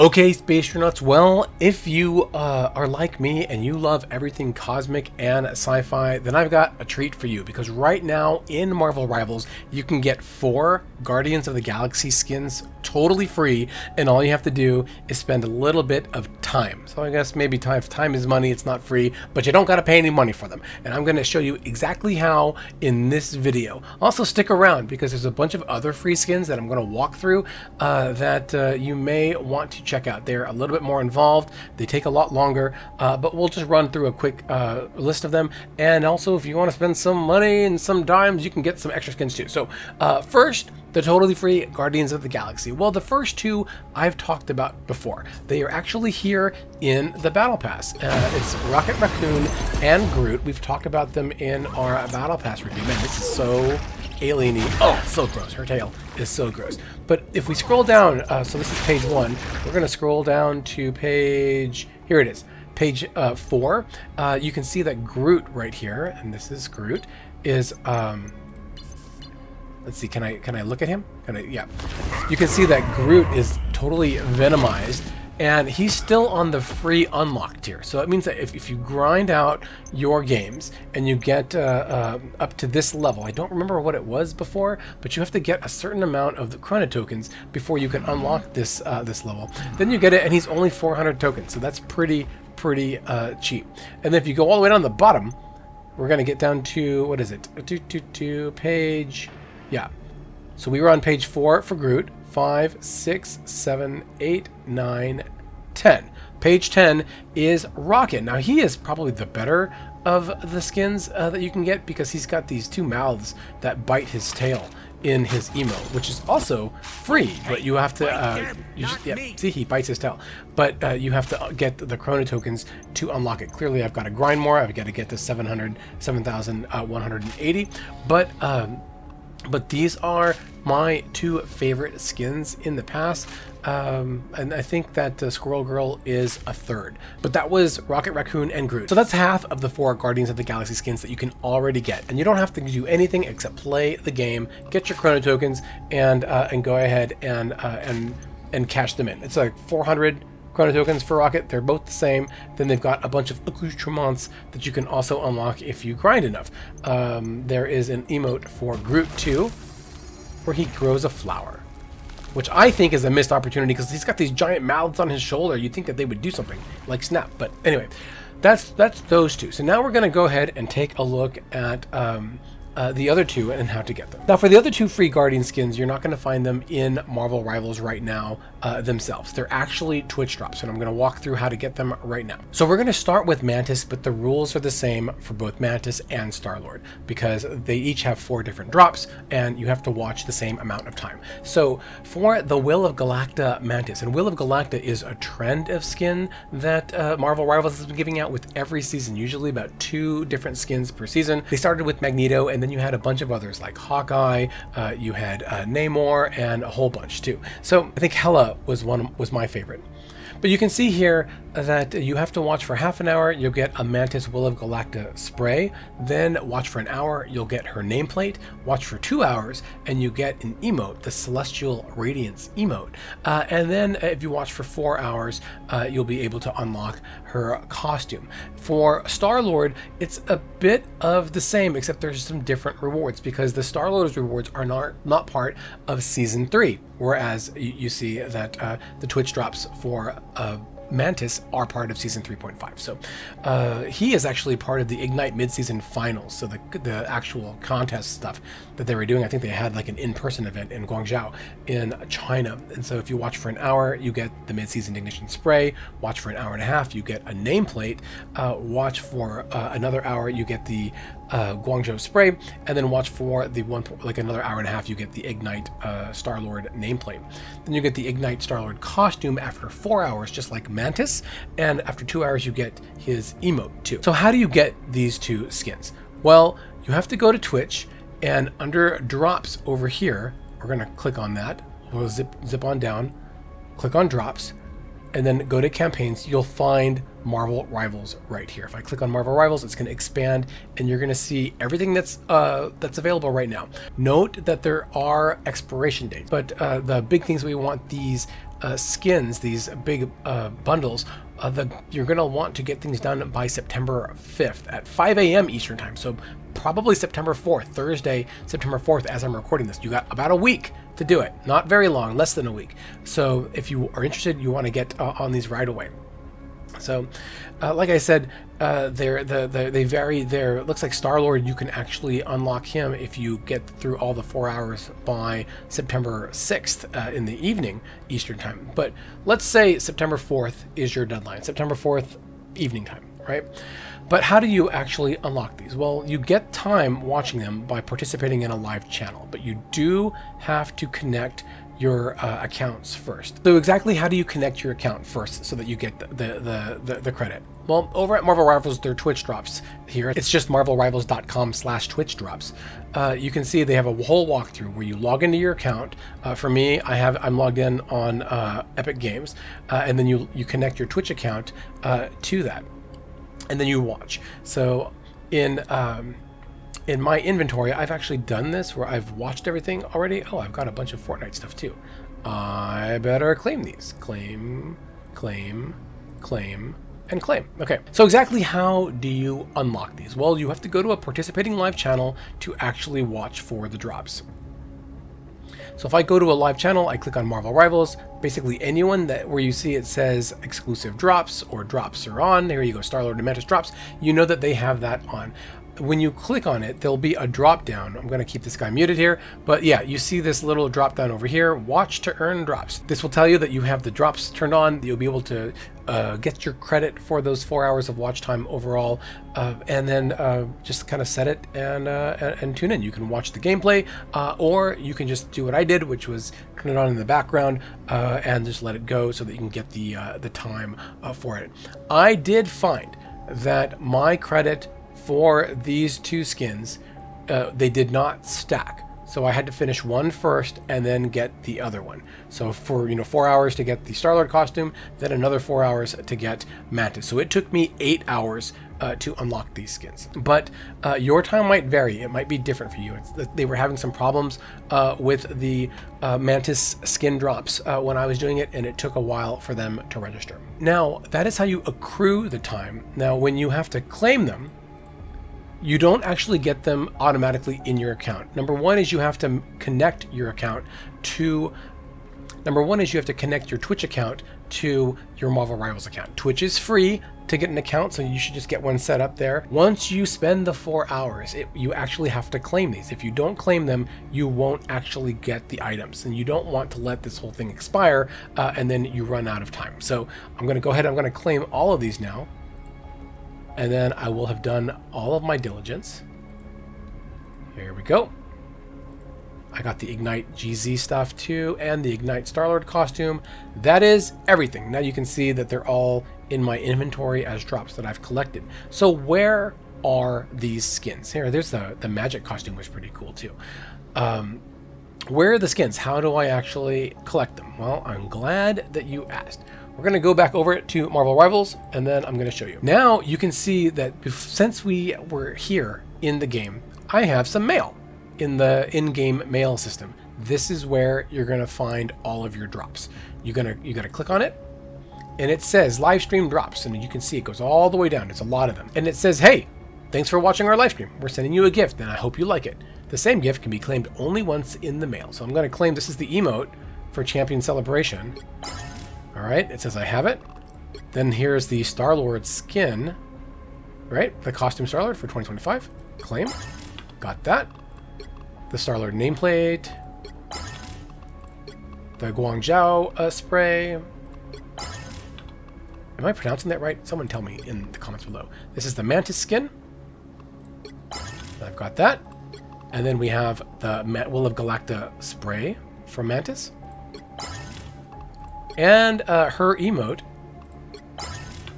Okay, Spacetronauts, well, if you are like me and you love everything cosmic and sci-fi, then I've got a treat for you, because right now in Marvel Rivals, you can get 4 Guardians of the Galaxy skins totally free, and all you have to do is spend a little bit of time. So I guess maybe time is money, it's not free, but you don't gotta pay any money for them. And I'm gonna show you exactly how in this video. Also stick around, because there's a bunch of other free skins that I'm gonna walk through that you may want to check out. They're a little bit more involved, they take a lot longer, but we'll just run through a quick list of them. And also, if you want to spend some money and some dimes, you can get some extra skins too. So first, the totally free Guardians of the Galaxy. Well, the first 2 I've talked about before. They are actually here in the Battle Pass. It's Racoon and Groot. We've talked about them in our Battle Pass review. Man, this is so alien-y. Oh, so gross. Her tail is so gross. But if we scroll down, so this is page 1, we're going to scroll down to page, here it is, page 4. You can see that Groot right here, and this is Groot, is, let's see, can I look at him? Yeah. You can see that Groot is totally venomized, and he's still on the free unlock tier. So it means that if you grind out your games and you get up to this level, I don't remember what it was before, but you have to get a certain amount of the chrono tokens before you can unlock this this level. Then you get it, and he's only 400 tokens, so that's pretty cheap. And then if you go all the way down the bottom, we're gonna get down to, what is it? To page, yeah. So we were on page 4 for Groot. 5, 6, 7, 8, 9, 10. Page 10 is Rocket. Now he is probably the better of the skins that you can get, because he's got these 2 mouths that bite his tail in his emote, which is also free, but you have to see, he bites his tail, but you have to get the chrono tokens to unlock it. Clearly I've got to grind more. I've got to get to 7,180, but these are my 2 favorite skins in the past, and I think that Squirrel Girl is a 3rd. But that was Rocket, Raccoon, and Groot. So that's half of the 4 Guardians of the Galaxy skins that you can already get, and you don't have to do anything except play the game, get your chrono tokens, and go ahead and cash them in. It's like 400 chrono tokens for Rocket. They're both the same. Then they've got a bunch of accoutrements that you can also unlock if you grind enough. There is an emote for Groot too, where he grows a flower, which I think is a missed opportunity, because he's got these giant mouths on his shoulder. You'd think that they would do something like snap, but anyway, that's those 2. So now we're going to go ahead and take a look at the other 2 and how to get them. Now for the other 2 free Guardian skins, you're not going to find them in Marvel Rivals right now themselves. They're actually Twitch drops, and I'm going to walk through how to get them right now. So we're going to start with Mantis, but the rules are the same for both Mantis and Star-Lord, because they each have 4 different drops, and you have to watch the same amount of time. So for the Will of Galacta Mantis, and Will of Galacta is a trend of skin that Marvel Rivals has been giving out with every season, usually about 2 different skins per season. They started with Magneto, and then you had a bunch of others like Hawkeye, you had Namor, and a whole bunch too. So I think Hela was my favorite. But you can see here that you have to watch for half an hour, you'll get a Mantis Will of Galacta spray. Then watch for an hour, you'll get her nameplate. Watch for 2 hours, and you get an emote, the Celestial Radiance emote. And then if you watch for 4 hours, you'll be able to unlock her costume. For Star-Lord, it's a bit of the same, except there's some different rewards, because the Star-Lord's rewards are not part of Season 3, whereas you see that the Twitch drops for Mantis are part of Season 3.5. So he is actually part of the Ignite mid-season finals, so the actual contest stuff that they were doing. I think they had like an in-person event in Guangzhou in China. And so if you watch for an hour, you get the mid-season ignition spray. Watch for an hour and a half, you get a nameplate. Watch for another hour, you get the Guangzhou spray, and then watch for the another hour and a half, you get the Ignite Star-Lord nameplate. Then you get the Ignite Star-Lord costume after 4 hours, just like Mantis, and after 2 hours you get his emote too. So how do you get these 2 skins? Well, you have to go to Twitch, and under drops over here, we're gonna click on that. We'll zip on down, click on drops, and then go to campaigns. You'll find Marvel Rivals right here. If I click on Marvel Rivals, it's going to expand, and you're going to see everything that's available right now. Note that there are expiration dates, but the big things we want these skins, these big bundles, you're going to want to get things done by September 5th at 5 a.m. Eastern time. So probably September 4th, Thursday, September 4th, as I'm recording this. You got about a week to do it. Not very long, less than a week. So if you are interested, you want to get on these right away. So, like I said, they vary. There, it looks like Star-Lord, you can actually unlock him if you get through all the 4 hours by September 6th in the evening Eastern time. But let's say September 4th is your deadline. September 4th evening time, right? But how do you actually unlock these? Well, you get time watching them by participating in a live channel, but you do have to connect your accounts first. So exactly how do you connect your account first so that you get the credit? Well, over at Marvel Rivals, their Twitch drops here. It's just marvelrivals.com/Twitch drops. You can see they have a whole walkthrough where you log into your account. For me, I'm logged in on Epic Games, and then you connect your Twitch account to that, and then you watch. So in my inventory, I've actually done this where I've watched everything already. Oh, I've got a bunch of Fortnite stuff too. I better claim these. Claim, claim, claim, and claim. Okay, so exactly how do you unlock these? Well, you have to go to a participating live channel to actually watch for the drops. So if I go to a live channel, I click on Marvel Rivals, basically anyone where you see it says exclusive drops or drops are on, there you go, Star-Lord and Mantis drops, you know that they have that on. When you click on it, there'll be a drop down. I'm going to keep this guy muted here, but yeah, you see this little drop down over here, watch to earn drops. This will tell you that you have the drops turned on. You'll be able to get your credit for those 4 hours of watch time overall, and then just kind of set it and tune in. You can watch the gameplay, or you can just do what I did, which was turn it on in the background and just let it go so that you can get the time for it. I did find that my credit for these two skins, they did not stack. So I had to finish one first and then get the other one. So for 4 hours to get the Star-Lord costume, then another 4 hours to get Mantis. So it took me 8 hours to unlock these skins. But your time might vary. It might be different for you. They were having some problems with the Mantis skin drops when I was doing it, and it took a while for them to register. Now, that is how you accrue the time. Now, when you have to claim them, you don't actually get them automatically in your account. Number one is you have to connect your account to, you have to connect your Twitch account to your Marvel Rivals account. Twitch is free to get an account, so you should just get one set up there. Once you spend the 4 hours, you actually have to claim these. If you don't claim them, you won't actually get the items, and you don't want to let this whole thing expire and then you run out of time. So I'm gonna go ahead, I'm gonna claim all of these now. And then I will have done all of my diligence. Here we go. I got the Ignite GZ stuff too, and the Ignite Star-Lord costume. That is everything. Now you can see that they're all in my inventory as drops that I've collected. So where are these skins? Here, there's the magic costume, which is pretty cool too. Where are the skins? How do I actually collect them? Well, I'm glad that you asked. We're going to go back over to Marvel Rivals, and then I'm going to show you. Now you can see that since we were here in the game, I have some mail in the in-game mail system. This is where you're going to find all of your drops. You got to click on it, and it says live stream drops, and you can see it goes all the way down. It's a lot of them, and it says, hey, thanks for watching our live stream. We're sending you a gift, and I hope you like it. The same gift can be claimed only once in the mail. So I'm going to claim this is the emote for Champion Celebration. All right, it says I have it. Then here's the Star-Lord skin, right? The costume Star-Lord for 2025. Claim. Got that. The Star-Lord nameplate. The Guangzhou spray. Am I pronouncing that right? Someone tell me in the comments below. This is the Mantis skin. I've got that. And then we have the Will of Galacta spray from Mantis. And her emote.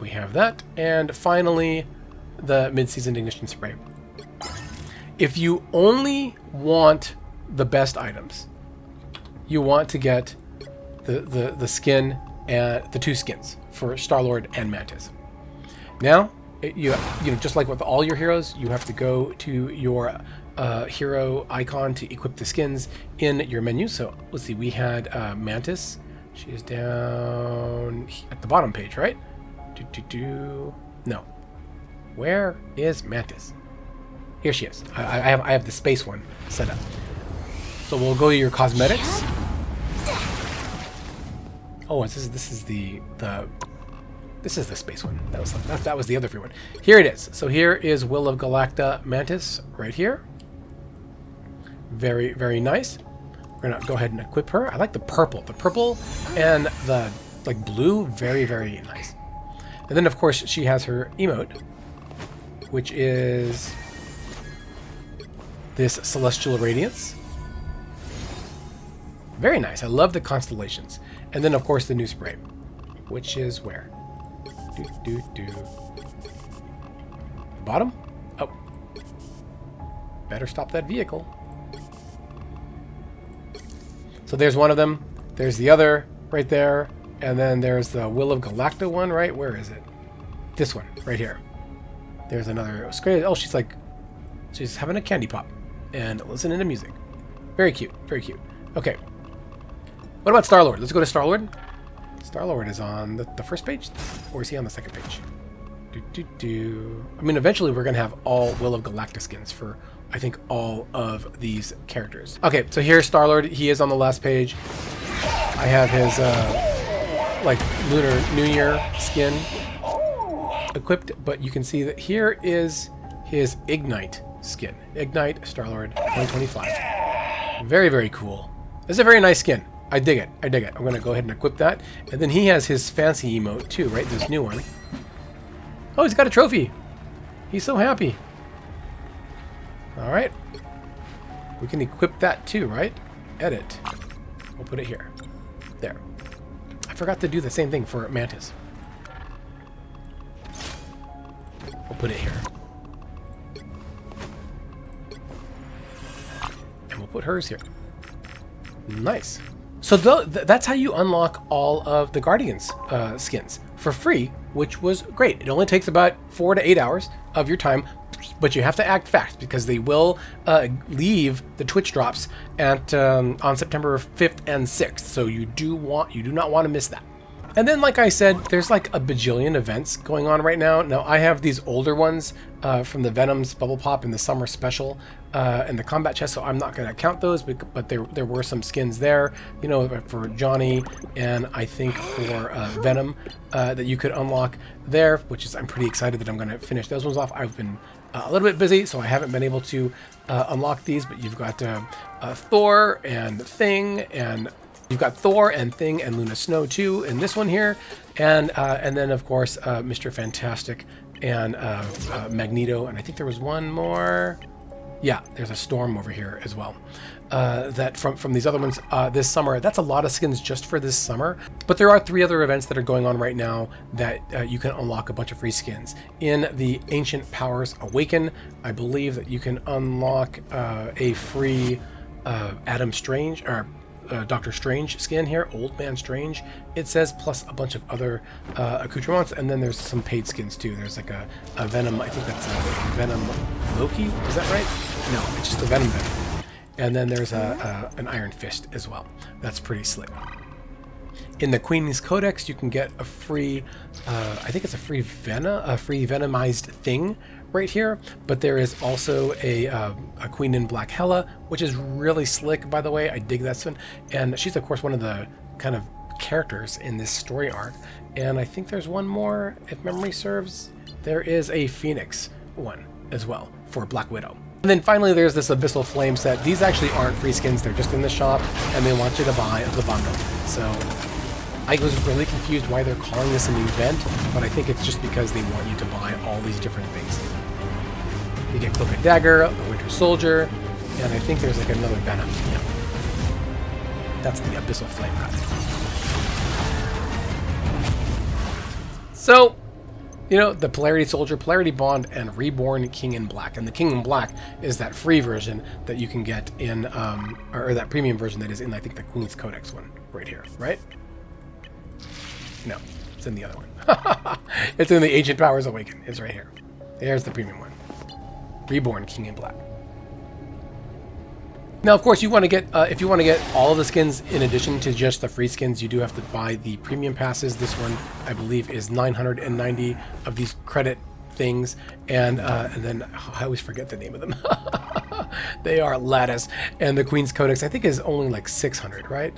We have that. And finally, the mid-season ignition spray. If you only want the best items, you want to get the skin and the two skins for Star-Lord and Mantis. Now, you know, just like with all your heroes, you have to go to your hero icon to equip the skins in your menu. So let's see, we had Mantis. She is down at the bottom page, right? No. Where is Mantis? Here she is. I have the space one set up. So we'll go to your cosmetics. Oh, this is the space one. That was the other free one. Here it is. So here is Will of Galacta Mantis right here. Very, very nice. We're gonna go ahead and equip her. I like the purple. The purple and the like blue, very, very nice. And then of course she has her emote, which is this Celestial Radiance. Very nice. I love the constellations. And then of course the new spray, which is where? Bottom? Oh. Better stop that vehicle. So there's one of them. There's the other right there. And then there's the Will of Galacta one, right? Where is it? This one, right here. There's another. Oh, she's having a candy pop and listening to music. Very cute. Very cute. Okay. What about Star-Lord? Let's go to Star-Lord. Star-Lord is on the first page? Or is he on the second page? I mean, eventually we're going to have all Will of Galacta skins for, I think, all of these characters. Okay, so here's Star-Lord. He is on the last page. I have his, like, Lunar New Year skin equipped, but you can see that here is his Ignite skin. Ignite Star-Lord 2025. Very, very cool. This is a very nice skin. I dig it. I dig it. I'm going to go ahead and equip that. And then he has his fancy emote too, right? This new one. Oh, he's got a trophy. He's so happy. All right. We can equip that too, right? Edit. We'll put it here. There. I forgot to do the same thing for Mantis. We'll put it here. And we'll put hers here. Nice. So that's how you unlock all of the Guardians skins for free, which was great. It only takes about 4 to 8 hours of your time, but you have to act fast because they will leave the Twitch drops at on September 5th and 6th. So you do not want to miss that. And then, like I said, there's like a bajillion events going on right now. Now, I have these older ones from the Venom's Bubble Pop in the Summer Special and the Combat Chest, so I'm not going to count those, but there were some skins there, you know, for Johnny and I think for Venom that you could unlock there, which is, I'm pretty excited that I'm going to finish those ones off. I've been a little bit busy, so I haven't been able to unlock these, but you've got Thor and Thing, and you've got Thor and Thing and Luna Snow too in this one here, and then of course Mr. Fantastic and Magneto, and I think there was one more. Yeah, there's a Storm over here as well. That from these other ones this summer. That's a lot of skins just for this summer. But there are 3 other events that are going on right now that you can unlock a bunch of free skins. In the Ancient Powers Awaken, I believe that you can unlock a free Adam Strange or Doctor Strange skin here, Old Man Strange, it says, plus a bunch of other accoutrements, and then there's some paid skins too. There's like a Venom, I think that's a Venom Loki, is that right? No, it's just a Venom Venom. And then there's an Iron Fist as well. That's pretty slick. In the Queen's Codex, you can get a free, I think it's a free Venomized Thing right here, but there is also a Queen in Black Hela, which is really slick, by the way. I dig that one, and she's of course one of the kind of characters in this story arc. And I think there's one more, if memory serves. There is a Phoenix one as well for Black Widow. And then finally there's this Abyssal Flame set. These actually aren't free skins, they're just in the shop, and they want you to buy the bundle. So I was really confused why they're calling this an event, but I think it's just because they want you to buy all these different things. You get Cloak and Dagger, the Winter Soldier, and I think there's like another Venom. Yeah. That's the Abyssal Flame cut. So, you know, the Polarity Soldier, Polarity Bond, and Reborn King in Black. And the King in Black is that free version that you can get in, or that premium version that is in, I think, the Queen's Codex one right here, right? No. It's in the other one. It's in the Ancient Powers Awakened. It's right here. There's the premium one. Reborn King in Black. Now, of course, you want to get if you want to get all of the skins in addition to just the free skins, you do have to buy the premium passes. This one, I believe, is 990 of these credit things, and then I always forget the name of them. They are Lattice, and the Queen's Codex I think is only like 600, right?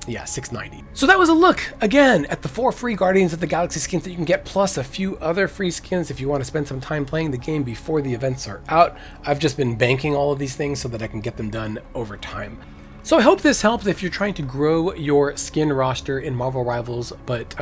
Yeah, 690. So that was a look, again, at the 4 free Guardians of the Galaxy skins that you can get, plus a few other free skins if you want to spend some time playing the game before the events are out. I've just been banking all of these things so that I can get them done over time. So I hope this helps if you're trying to grow your skin roster in Marvel Rivals, but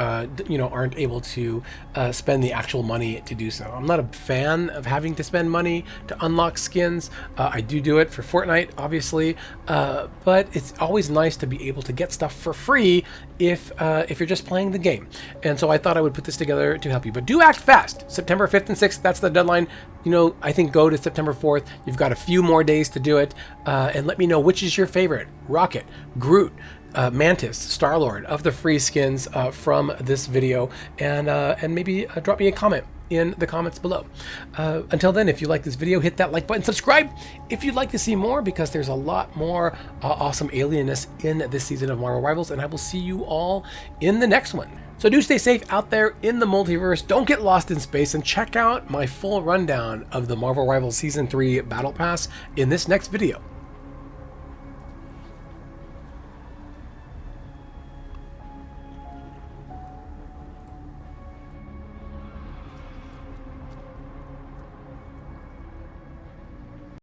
you know, aren't able to spend the actual money to do so. I'm not a fan of having to spend money to unlock skins. I do it for Fortnite, obviously, but it's always nice to be able to get stuff for free if you're just playing the game. And so I thought I would put this together to help you. But do act fast. September 5th and 6th, that's the deadline. You know, I think go to September 4th. You've got a few more days to do it. And let me know which is your favorite. Rocket, Groot, Mantis, Star-Lord of the free skins from this video. And maybe drop me a comment in the comments below. Until then, if you like this video, hit that like button, subscribe if you'd like to see more, because there's a lot more awesome alienness in this season of Marvel Rivals, and I will see you all in the next one. So do stay safe out there in the multiverse, don't get lost in space, and check out my full rundown of the Marvel Rivals Season 3 Battle Pass in this next video.